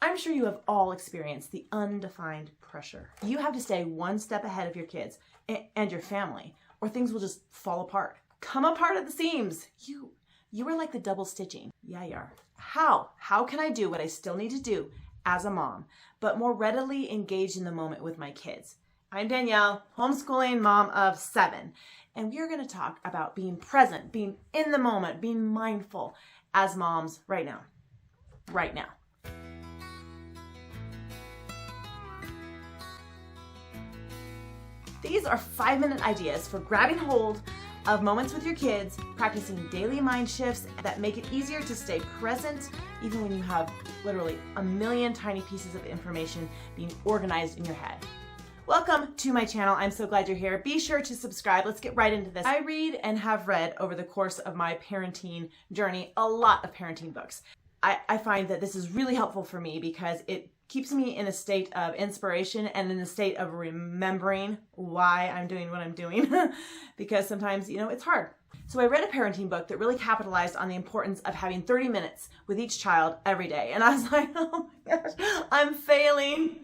I'm sure you have all experienced the undefined pressure. You have to stay one step ahead of your kids and your family, or things will just fall apart. Come apart at the seams. You are like the double stitching. Yeah, you are. How can I do what I still need to do as a mom, but more readily engage in the moment with my kids? I'm Danielle, homeschooling mom of 7, and we're going to talk about being present, being in the moment, being mindful as moms right now. Right now. These are 5-minute ideas for grabbing hold of moments with your kids, practicing daily mind shifts that make it easier to stay present even when you have literally a million tiny pieces of information being organized in your head. Welcome to my channel. I'm so glad you're here. Be sure to subscribe. Let's get right into this. I read and have read over the course of my parenting journey a lot of parenting books. I find that this is really helpful for me because it keeps me in a state of inspiration and in a state of remembering why I'm doing what I'm doing because sometimes, it's hard. So I read a parenting book that really capitalized on the importance of having 30 minutes with each child every day. And I was like, oh my gosh, I'm failing.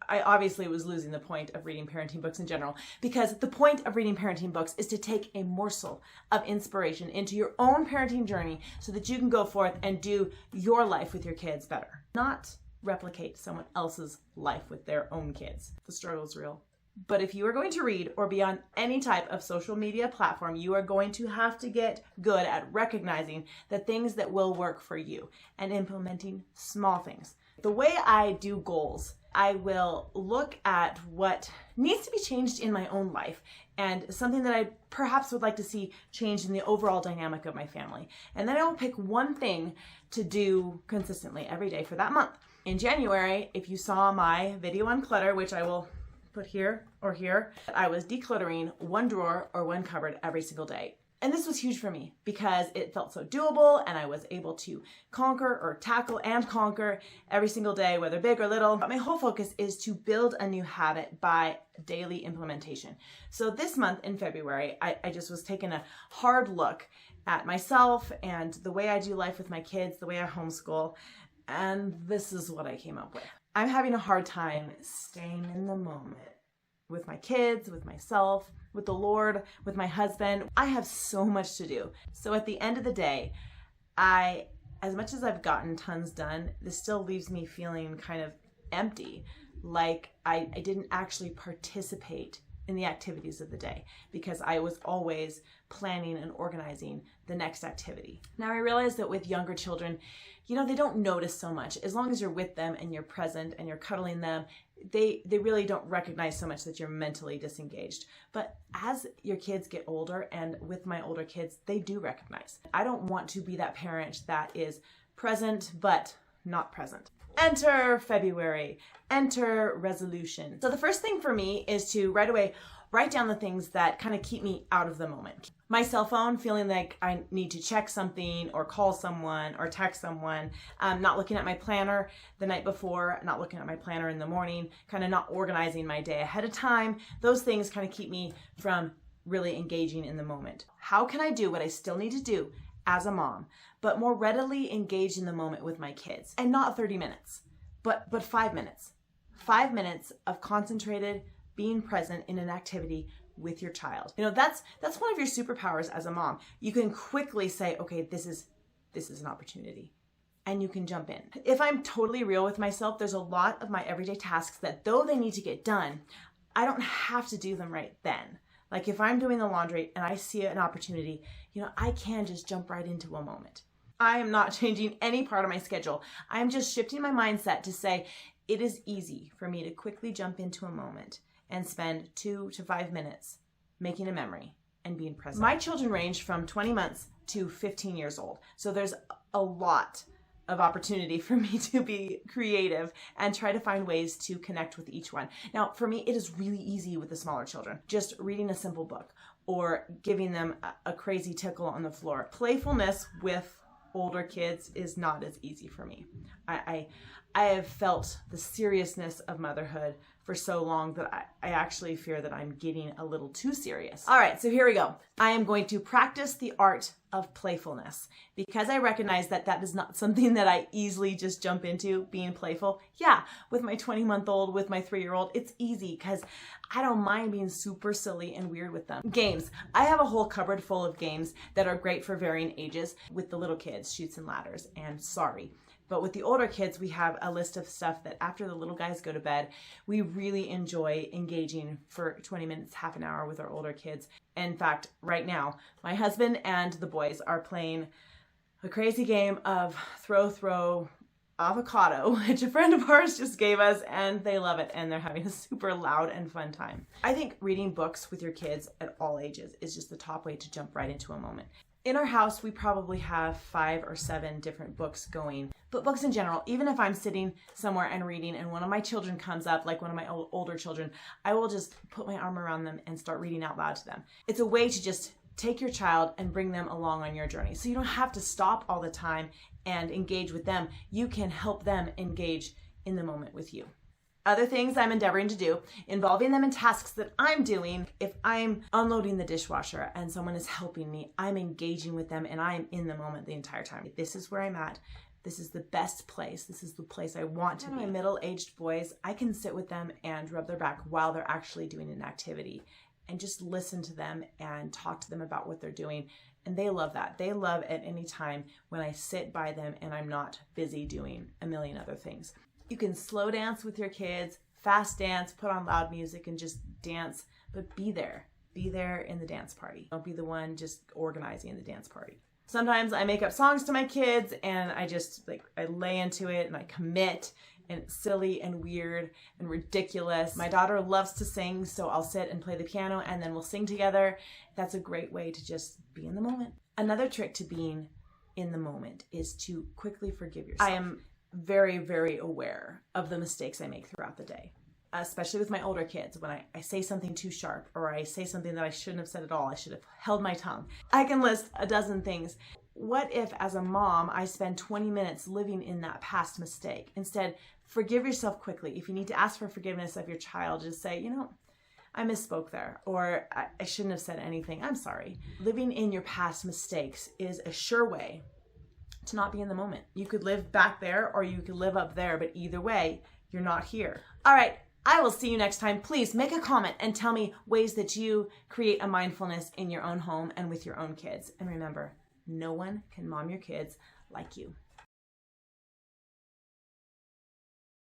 I obviously was losing the point of reading parenting books in general, because the point of reading parenting books is to take a morsel of inspiration into your own parenting journey so that you can go forth and do your life with your kids better, not replicate someone else's life with their own kids. The struggle is real. But if you are going to read or be on any type of social media platform, you are going to have to get good at recognizing the things that will work for you and implementing small things. The way I do goals, I will look at what needs to be changed in my own life and something that I perhaps would like to see changed in the overall dynamic of my family. And then I will pick one thing to do consistently every day for that month. In January, if you saw my video on clutter, which I will put here or here, I was decluttering one drawer or one cupboard every single day. And this was huge for me because it felt so doable and I was able to conquer or tackle and conquer every single day, whether big or little. But my whole focus is to build a new habit by daily implementation. So this month in February, I just was taking a hard look at myself and the way I do life with my kids, the way I homeschool. And this is what I came up with. I'm having a hard time staying in the moment with my kids, with myself, with the Lord, with my husband. I have so much to do. So at the end of the day, as much as I've gotten tons done, this still leaves me feeling kind of empty, like I didn't actually participate in the activities of the day because I was always planning and organizing the next activity. Now I realize that with younger children, they don't notice so much. As long as you're with them and you're present and you're cuddling them, they really don't recognize so much that you're mentally disengaged. But as your kids get older, and with my older kids, they do recognize. I don't want to be that parent that is present but not present. Enter February, enter resolution. So the first thing for me is to right away write down the things that kind of keep me out of the moment. My cell phone, feeling like I need to check something or call someone or text someone, not looking at my planner the night before, not looking at my planner in the morning, kind of not organizing my day ahead of time. Those things kind of keep me from really engaging in the moment. How can I do what I still need to do as a mom, but more readily engage in the moment with my kids? And not 30 minutes, but 5 minutes. 5 minutes of concentrated being present in an activity with your child. That's one of your superpowers as a mom. You can quickly say, okay, this is an opportunity, and you can jump in. If I'm totally real with myself, there's a lot of my everyday tasks that, though they need to get done, I don't have to do them right then. Like if I'm doing the laundry and I see an opportunity, I can just jump right into a moment. I am not changing any part of my schedule. I'm just shifting my mindset to say it is easy for me to quickly jump into a moment and spend 2 to 5 minutes making a memory and being present. My children range from 20 months to 15 years old. So there's a lot of opportunity for me to be creative and try to find ways to connect with each one. Now, for me, it is really easy with the smaller children. Just reading a simple book or giving them a crazy tickle on the floor. Playfulness with older kids is not as easy for me. I have felt the seriousness of motherhood for so long that I actually fear that I'm getting a little too serious. All right, so here we go. I am going to practice the art of playfulness because I recognize that that is not something that I easily just jump into, being playful. Yeah, with my 20-month-old, with my 3-year-old, it's easy because I don't mind being super silly and weird with them. Games. I have a whole cupboard full of games that are great for varying ages. With the little kids, Chutes and Ladders and Sorry. But with the older kids, we have a list of stuff that after the little guys go to bed, we really enjoy engaging for 20 minutes, half an hour with our older kids. In fact, right now, my husband and the boys are playing a crazy game of throw avocado, which a friend of ours just gave us, and they love it, and they're having a super loud and fun time. I think reading books with your kids at all ages is just the top way to jump right into a moment. In our house, we probably have 5 or 7 different books going. But books in general, even if I'm sitting somewhere and reading and one of my children comes up, like one of my older children, I will just put my arm around them and start reading out loud to them. It's a way to just take your child and bring them along on your journey. So you don't have to stop all the time and engage with them. You can help them engage in the moment with you. Other things I'm endeavoring to do, involving them in tasks that I'm doing. If I'm unloading the dishwasher and someone is helping me, I'm engaging with them and I'm in the moment the entire time. This is where I'm at. This is the best place. This is the place I want to be. My middle-aged boys, I can sit with them and rub their back while they're actually doing an activity and just listen to them and talk to them about what they're doing. And they love that. They love at any time when I sit by them and I'm not busy doing a million other things. You can slow dance with your kids, fast dance, put on loud music and just dance, but be there. Be there in the dance party. Don't be the one just organizing the dance party. Sometimes I make up songs to my kids and I lay into it and I commit, and it's silly and weird and ridiculous. My daughter loves to sing, so I'll sit and play the piano and then we'll sing together. That's a great way to just be in the moment. Another trick to being in the moment is to quickly forgive yourself. I am very, very aware of the mistakes I make throughout the day, especially with my older kids. When I say something too sharp or I say something that I shouldn't have said at all, I should have held my tongue. I can list a dozen things. What if as a mom, I spend 20 minutes living in that past mistake? Instead, forgive yourself quickly. If you need to ask for forgiveness of your child, just say, I misspoke there, or I shouldn't have said anything. I'm sorry. Living in your past mistakes is a sure way to not be in the moment. You could live back there or you could live up there, but either way, you're not here. All right, I will see you next time. Please make a comment and tell me ways that you create a mindfulness in your own home and with your own kids. And remember, no one can mom your kids like you.